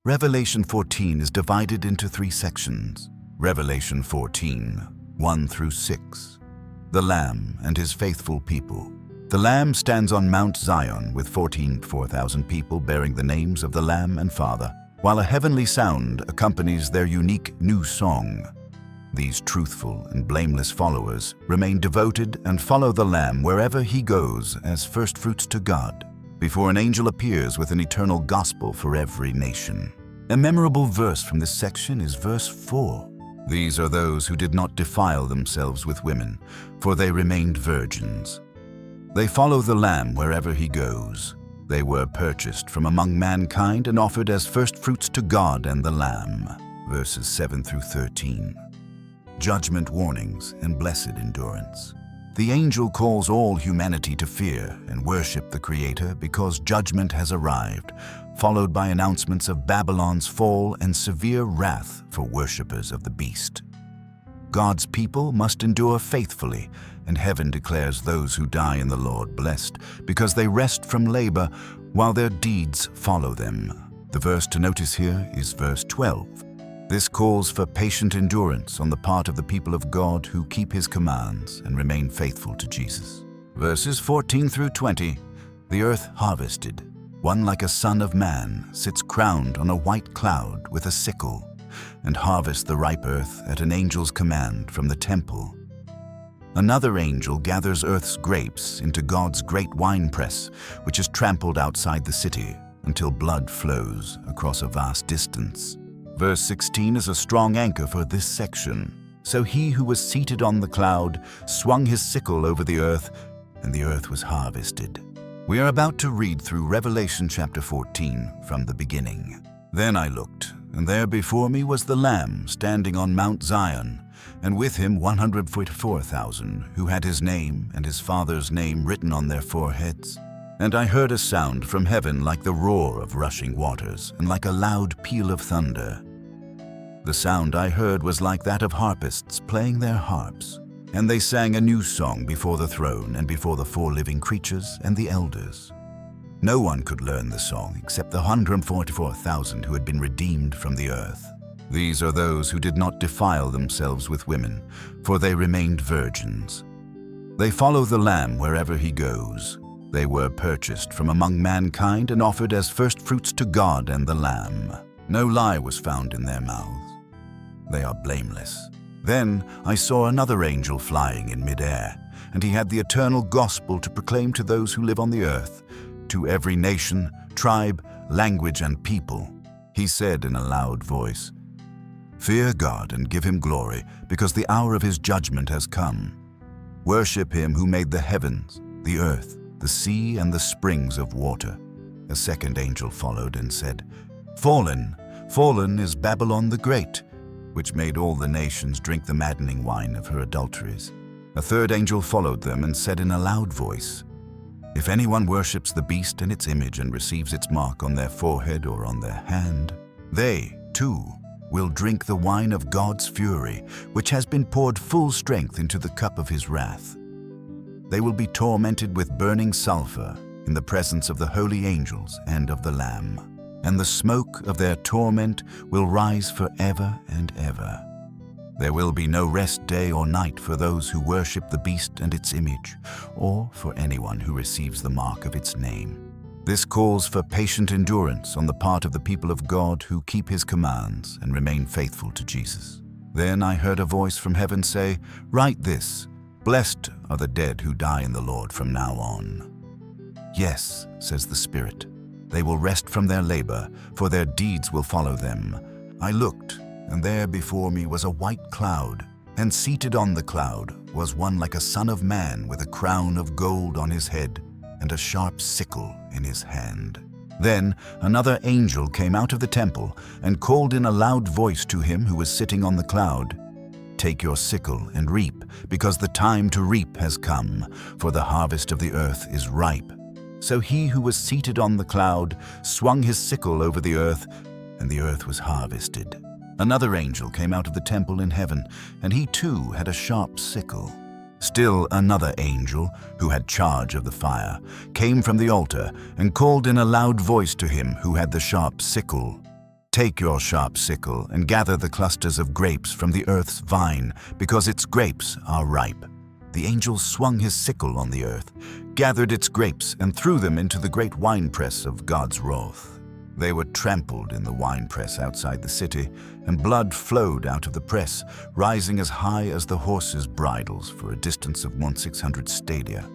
Revelation 14 is divided into 3 sections. Revelation 14, 1 through 6. The Lamb and his faithful people. The Lamb stands on Mount Zion with 4,000 people bearing the names of the Lamb and Father, while a heavenly sound accompanies their unique new song. These truthful and blameless followers remain devoted and follow the Lamb wherever he goes as firstfruits to God, before an angel appears with an eternal gospel for every nation. A memorable verse from this section is verse 4. These are those who did not defile themselves with women, for they remained virgins. They follow the Lamb wherever he goes. They were purchased from among mankind and offered as firstfruits to God and the Lamb. Verses 7 through 13. Judgment warnings and blessed endurance. The angel calls all humanity to fear and worship the Creator because judgment has arrived, followed by announcements of Babylon's fall and severe wrath for worshippers of the beast. God's people must endure faithfully, and heaven declares those who die in the Lord blessed, because they rest from labor while their deeds follow them. The verse to notice here is verse 12. This calls for patient endurance on the part of the people of God who keep his commands and remain faithful to Jesus. Verses 14 through 20. The earth harvested. One like a son of man sits crowned on a white cloud with a sickle, and harvests the ripe earth at an angel's command from the temple. Another angel gathers earth's grapes into God's great winepress, which is trampled outside the city until blood flows across a vast distance. Verse 16 is a strong anchor for this section. So he who was seated on the cloud swung his sickle over the earth, and the earth was harvested. We are about to read through Revelation chapter 14 from the beginning. Then I looked, and there before me was the Lamb standing on Mount Zion, and with him 144,000 who had his name and his Father's name written on their foreheads. And I heard a sound from heaven like the roar of rushing waters, and like a loud peal of thunder. The sound I heard was like that of harpists playing their harps, and they sang a new song before the throne and before the 4 living creatures and the elders. No one could learn the song except the 144,000 who had been redeemed from the earth. These are those who did not defile themselves with women, for they remained virgins. They follow the Lamb wherever he goes. They were purchased from among mankind and offered as firstfruits to God and the Lamb. No lie was found in their mouths. They are blameless. Then I saw another angel flying in midair, and he had the eternal gospel to proclaim to those who live on the earth, to every nation, tribe, language, and people. He said in a loud voice, "Fear God and give him glory, because the hour of his judgment has come. Worship him who made the heavens, the earth, the sea, and the springs of water." A second angel followed and said, "Fallen, fallen is Babylon the Great, which made all the nations drink the maddening wine of her adulteries." A third angel followed them and said in a loud voice, "If anyone worships the beast and its image and receives its mark on their forehead or on their hand, they, too, will drink the wine of God's fury, which has been poured full strength into the cup of his wrath. They will be tormented with burning sulfur in the presence of the holy angels and of the Lamb, and the smoke of their torment will rise forever and ever. There will be no rest day or night for those who worship the beast and its image, or for anyone who receives the mark of its name. This calls for patient endurance on the part of the people of God who keep his commands and remain faithful to Jesus. Then I heard a voice from heaven say, "Write this, blessed are the dead who die in the Lord from now on." "Yes," says the Spirit, "they will rest from their labor, for their deeds will follow them." I looked, and there before me was a white cloud, and seated on the cloud was one like a son of man with a crown of gold on his head and a sharp sickle in his hand. Then another angel came out of the temple and called in a loud voice to him who was sitting on the cloud, "Take your sickle and reap, because the time to reap has come, for the harvest of the earth is ripe." So he who was seated on the cloud swung his sickle over the earth, and the earth was harvested. Another angel came out of the temple in heaven, and he too had a sharp sickle. Still another angel, who had charge of the fire, came from the altar and called in a loud voice to him who had the sharp sickle, Take your sharp sickle and gather the clusters of grapes from the earth's vine, because its grapes are ripe. The angel swung his sickle on the earth, gathered its grapes, and threw them into the great winepress of God's wrath. They were trampled in the winepress outside the city, and blood flowed out of the press, rising as high as the horses' bridles for a distance of 1,600 stadia.